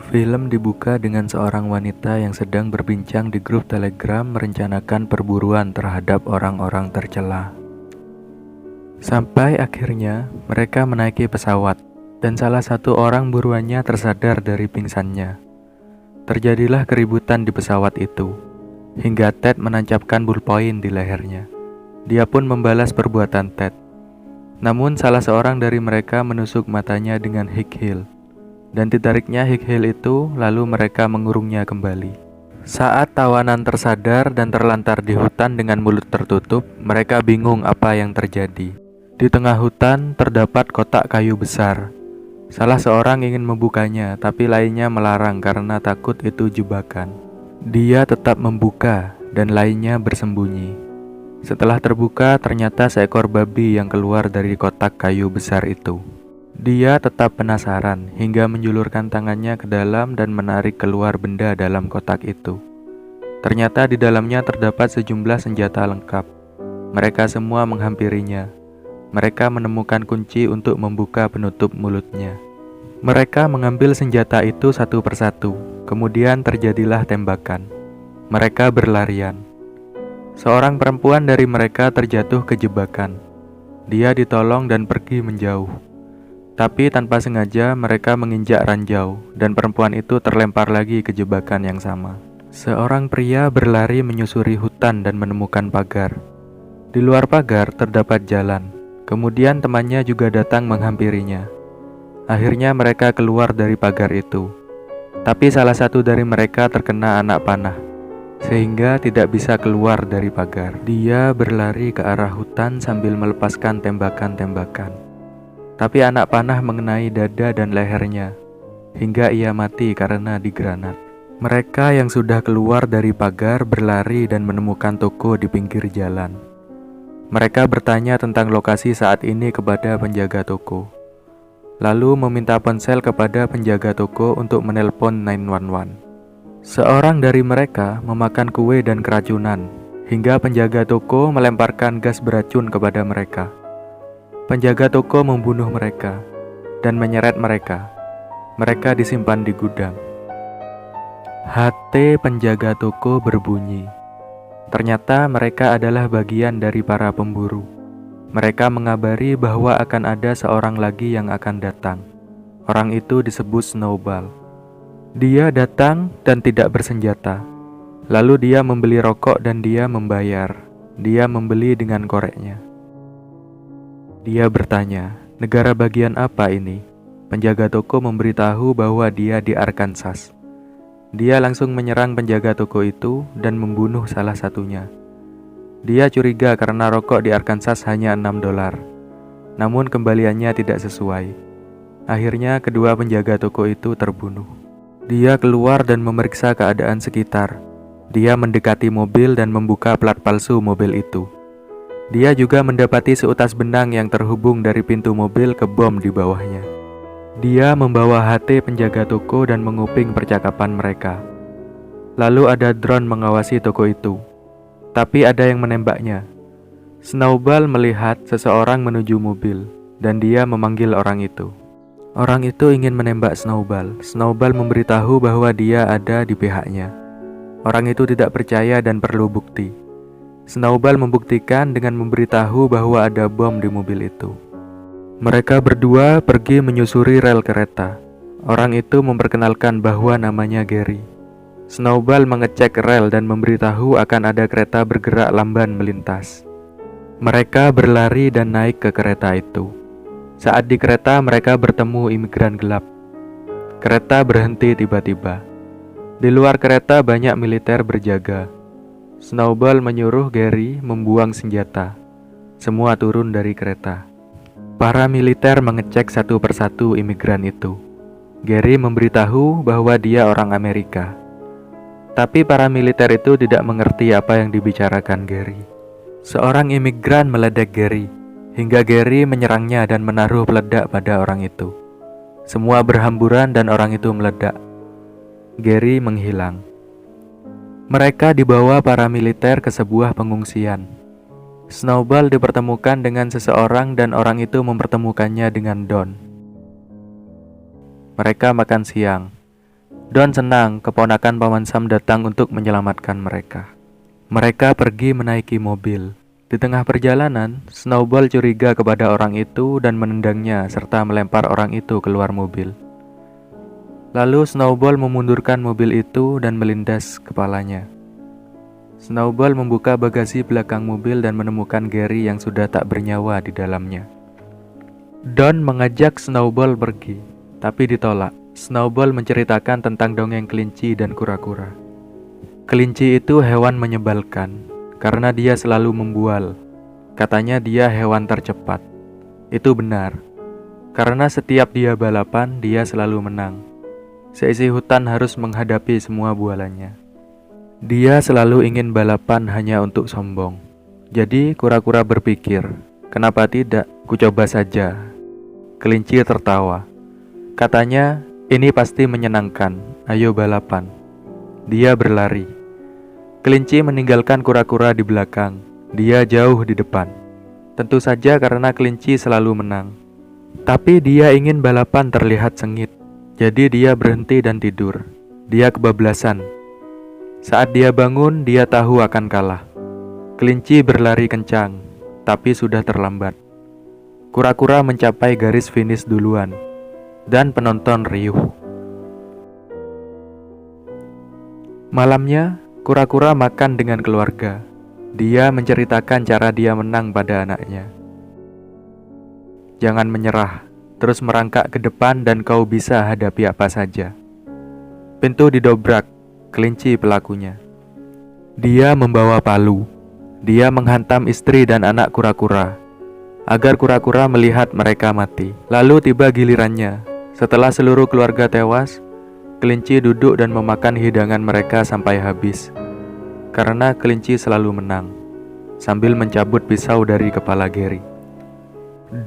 Film dibuka dengan seorang wanita yang sedang berbincang di grup Telegram merencanakan perburuan terhadap orang-orang tercela. Sampai akhirnya mereka menaiki pesawat dan salah satu orang buruannya tersadar dari pingsannya. Terjadilah keributan di pesawat itu, hingga Ted menancapkan ballpoint di lehernya. Dia pun membalas perbuatan Ted. Namun salah seorang dari mereka menusuk matanya dengan high heel, dan ditariknya high heel itu, lalu mereka mengurungnya kembali. Saat tawanan tersadar dan terlantar di hutan dengan mulut tertutup, mereka bingung apa yang terjadi. Di tengah hutan terdapat kotak kayu besar. Salah seorang ingin membukanya, tapi lainnya melarang karena takut itu jebakan. Dia tetap membuka dan lainnya bersembunyi. Setelah terbuka, ternyata seekor babi yang keluar dari kotak kayu besar itu. Dia tetap penasaran hingga menjulurkan tangannya ke dalam dan menarik keluar benda dalam kotak itu. Ternyata di dalamnya terdapat sejumlah senjata lengkap. Mereka semua menghampirinya. Mereka menemukan kunci untuk membuka penutup mulutnya. Mereka mengambil senjata itu satu persatu. Kemudian terjadilah tembakan. Mereka berlarian. Seorang perempuan dari mereka terjatuh ke jebakan. Dia ditolong dan pergi menjauh. Tapi tanpa sengaja mereka menginjak ranjau dan perempuan itu terlempar lagi ke jebakan yang sama. Seorang pria berlari menyusuri hutan dan menemukan pagar. Di luar pagar terdapat jalan. Kemudian temannya juga datang menghampirinya. Akhirnya mereka keluar dari pagar itu. Tapi salah satu dari mereka terkena anak panah, sehingga tidak bisa keluar dari pagar. Dia berlari ke arah hutan sambil melepaskan tembakan-tembakan. Tapi anak panah mengenai dada dan lehernya, hingga ia mati karena digranat. Mereka yang sudah keluar dari pagar berlari dan menemukan toko di pinggir jalan. Mereka bertanya tentang lokasi saat ini kepada penjaga toko, lalu meminta ponsel kepada penjaga toko untuk menelpon 911. Seorang dari mereka memakan kue dan keracunan, hingga penjaga toko melemparkan gas beracun kepada mereka. Penjaga toko membunuh mereka dan menyeret mereka. Mereka disimpan di gudang. HT penjaga toko berbunyi. Ternyata mereka adalah bagian dari para pemburu. Mereka mengabari bahwa akan ada seorang lagi yang akan datang. Orang itu disebut Snowball. Dia datang dan tidak bersenjata. Lalu dia membeli rokok dan dia membayar. Dia membeli dengan koreknya. Dia bertanya, negara bagian apa ini? Penjaga toko memberitahu bahwa dia di Arkansas. Dia langsung menyerang penjaga toko itu dan membunuh salah satunya. Dia curiga karena rokok di Arkansas hanya $6. Namun kembaliannya tidak sesuai. Akhirnya kedua penjaga toko itu terbunuh. Dia keluar dan memeriksa keadaan sekitar. Dia mendekati mobil dan membuka plat palsu mobil itu. Dia juga mendapati seutas benang yang terhubung dari pintu mobil ke bom di bawahnya. Dia membawa HT penjaga toko dan menguping percakapan mereka. Lalu ada drone mengawasi toko itu. Tapi ada yang menembaknya. Snowball melihat seseorang menuju mobil, dan dia memanggil orang itu. Orang itu ingin menembak Snowball. Snowball memberitahu bahwa dia ada di pihaknya. Orang itu tidak percaya dan perlu bukti. Snowball membuktikan dengan memberitahu bahwa ada bom di mobil itu. Mereka berdua pergi menyusuri rel kereta. Orang itu memperkenalkan bahwa namanya Gary. Snowball mengecek rel dan memberitahu akan ada kereta bergerak lamban melintas. Mereka berlari dan naik ke kereta itu. Saat di kereta mereka bertemu imigran gelap. Kereta berhenti tiba-tiba. Di luar kereta banyak militer berjaga. Snowball menyuruh Gary membuang senjata. Semua turun dari kereta. Para militer mengecek satu persatu imigran itu. Gary memberitahu bahwa dia orang Amerika. Tapi para militer itu tidak mengerti apa yang dibicarakan Gary. Seorang imigran meledek Gary, hingga Gary menyerangnya dan menaruh peledak pada orang itu. Semua berhamburan dan orang itu meledak. Gary menghilang. Mereka dibawa para militer ke sebuah pengungsian. Snowball dipertemukan dengan seseorang dan orang itu mempertemukannya dengan Don. Mereka makan siang. Don senang keponakan Paman Sam datang untuk menyelamatkan mereka. Mereka pergi menaiki mobil. Di tengah perjalanan, Snowball curiga kepada orang itu dan menendangnya serta melempar orang itu keluar mobil. Lalu Snowball memundurkan mobil itu dan melindas kepalanya. Snowball membuka bagasi belakang mobil dan menemukan Gary yang sudah tak bernyawa di dalamnya. Don mengajak Snowball pergi, tapi ditolak. Snowball menceritakan tentang dongeng kelinci dan kura-kura. Kelinci itu hewan menyebalkan, karena dia selalu membual. Katanya dia hewan tercepat. Itu benar, karena setiap dia balapan, dia selalu menang. Seisi hutan harus menghadapi semua bualannya. Dia selalu ingin balapan hanya untuk sombong. Jadi kura-kura berpikir, kenapa tidak, ku coba saja. Kelinci tertawa. Katanya, ini pasti menyenangkan, ayo balapan. Dia berlari. Kelinci meninggalkan kura-kura di belakang. Dia jauh di depan. Tentu saja karena kelinci selalu menang. Tapi dia ingin balapan terlihat sengit. Jadi dia berhenti dan tidur. Dia kebablasan. Saat dia bangun, dia tahu akan kalah. Kelinci berlari kencang, tapi sudah terlambat. Kura-kura mencapai garis finish duluan. Dan penonton riuh. Malamnya, kura-kura makan dengan keluarga. Dia menceritakan cara dia menang pada anaknya. Jangan menyerah, terus merangkak ke depan dan kau bisa hadapi apa saja. Pintu didobrak, kelinci pelakunya. Dia membawa palu. Dia menghantam istri dan anak kura-kura, agar kura-kura melihat mereka mati. Lalu tiba gilirannya. Setelah seluruh keluarga tewas, kelinci duduk dan memakan hidangan mereka sampai habis. Karena kelinci selalu menang, sambil mencabut pisau dari kepala Gary.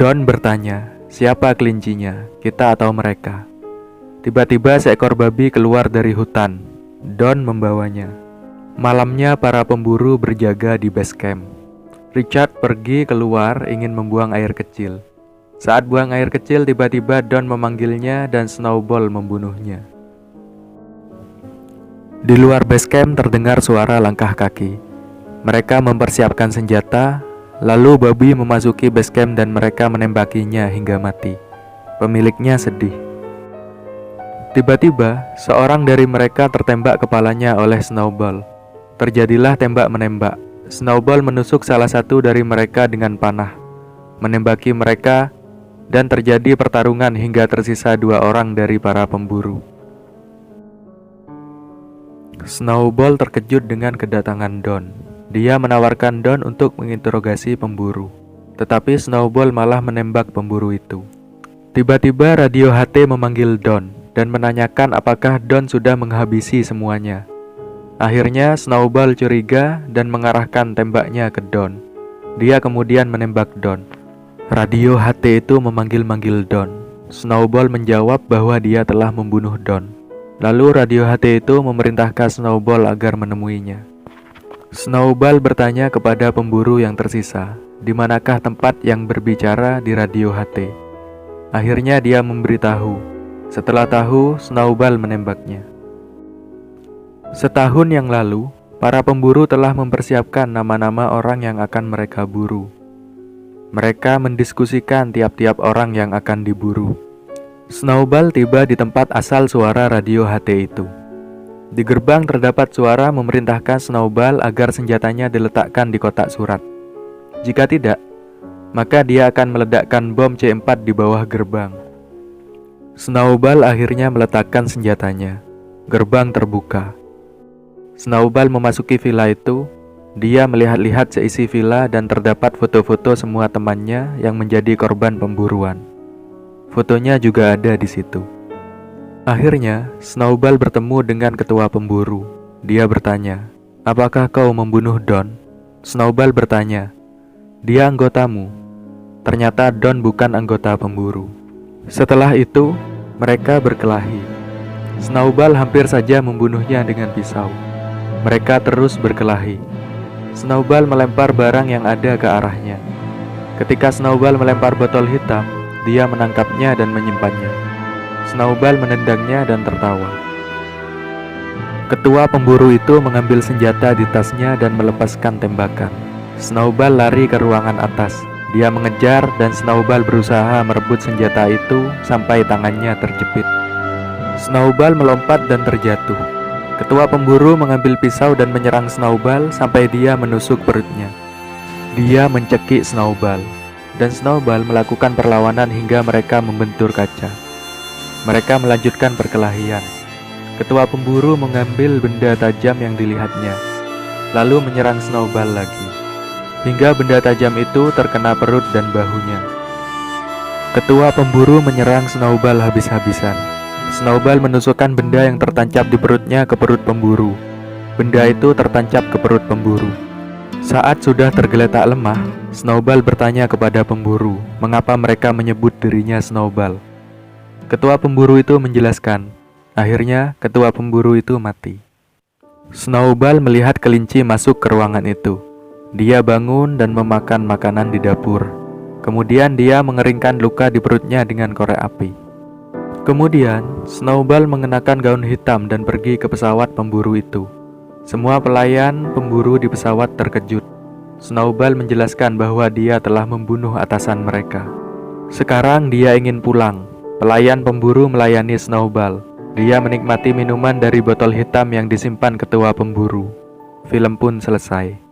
Don bertanya, siapa kelincinya, kita atau mereka? Tiba-tiba seekor babi keluar dari hutan. Don membawanya. Malamnya para pemburu berjaga di base camp. Richard pergi keluar ingin membuang air kecil. Saat buang air kecil, tiba-tiba Don memanggilnya dan Snowball membunuhnya. Di luar base camp terdengar suara langkah kaki. Mereka mempersiapkan senjata, lalu babi memasuki base camp dan mereka menembakinya hingga mati. Pemiliknya sedih. Tiba-tiba, seorang dari mereka tertembak kepalanya oleh Snowball. Terjadilah tembak-menembak. Snowball menusuk salah satu dari mereka dengan panah, menembaki mereka, dan terjadi pertarungan hingga tersisa 2 orang dari para pemburu. Snowball terkejut dengan kedatangan Don. Dia menawarkan Don untuk menginterogasi pemburu, tetapi Snowball malah menembak pemburu itu. Tiba-tiba radio HT memanggil Don dan menanyakan apakah Don sudah menghabisi semuanya. Akhirnya Snowball curiga dan mengarahkan tembaknya ke Don. Dia kemudian menembak Don. Radio HT itu memanggil-manggil Don. Snowball menjawab bahwa dia telah membunuh Don. Lalu radio HT itu memerintahkan Snowball agar menemuinya. Snowball bertanya kepada pemburu yang tersisa, di manakah tempat yang berbicara di radio HT. Akhirnya dia memberitahu. Setelah tahu, Snowball menembaknya. Setahun yang lalu, para pemburu telah mempersiapkan nama-nama orang yang akan mereka buru. Mereka mendiskusikan tiap-tiap orang yang akan diburu. Snowball tiba di tempat asal suara radio HT itu. Di gerbang terdapat suara memerintahkan Snowball agar senjatanya diletakkan di kotak surat. Jika tidak, maka dia akan meledakkan bom C4 di bawah gerbang. Snowball akhirnya meletakkan senjatanya. Gerbang terbuka. Snowball memasuki villa itu. Dia melihat-lihat seisi villa dan terdapat foto-foto semua temannya yang menjadi korban pemburuan. Fotonya juga ada di situ. Akhirnya, Snowball bertemu dengan ketua pemburu. Dia bertanya, apakah kau membunuh Don? Snowball bertanya, dia anggotamu. Ternyata Don bukan anggota pemburu. Setelah itu, mereka berkelahi. Snowball hampir saja membunuhnya dengan pisau. Mereka terus berkelahi. Snowball melempar barang yang ada ke arahnya. Ketika Snowball melempar botol hitam, dia menangkapnya dan menyimpannya. Snowball menendangnya dan tertawa. Ketua pemburu itu mengambil senjata di tasnya dan melepaskan tembakan. Snowball lari ke ruangan atas. Dia mengejar dan Snowball berusaha merebut senjata itu sampai tangannya terjepit. Snowball melompat dan terjatuh. Ketua pemburu mengambil pisau dan menyerang Snowball sampai dia menusuk perutnya. Dia mencekik Snowball, dan Snowball melakukan perlawanan hingga mereka membentur kaca. Mereka melanjutkan perkelahian. Ketua pemburu mengambil benda tajam yang dilihatnya, lalu menyerang Snowball lagi, hingga benda tajam itu terkena perut dan bahunya. Ketua pemburu menyerang Snowball habis-habisan. Snowball menusukkan benda yang tertancap di perutnya ke perut pemburu. Benda itu tertancap ke perut pemburu. Saat sudah tergeletak lemah, Snowball bertanya kepada pemburu mengapa mereka menyebut dirinya Snowball. Ketua pemburu itu menjelaskan. Akhirnya, ketua pemburu itu mati. Snowball melihat kelinci masuk ke ruangan itu. Dia bangun dan memakan makanan di dapur. Kemudian dia mengeringkan luka di perutnya dengan korek api. Kemudian, Snowball mengenakan gaun hitam dan pergi ke pesawat pemburu itu. Semua pelayan pemburu di pesawat terkejut. Snowball menjelaskan bahwa dia telah membunuh atasan mereka. Sekarang dia ingin pulang. Pelayan pemburu melayani Snowball. Dia menikmati minuman dari botol hitam yang disimpan ketua pemburu. Film pun selesai.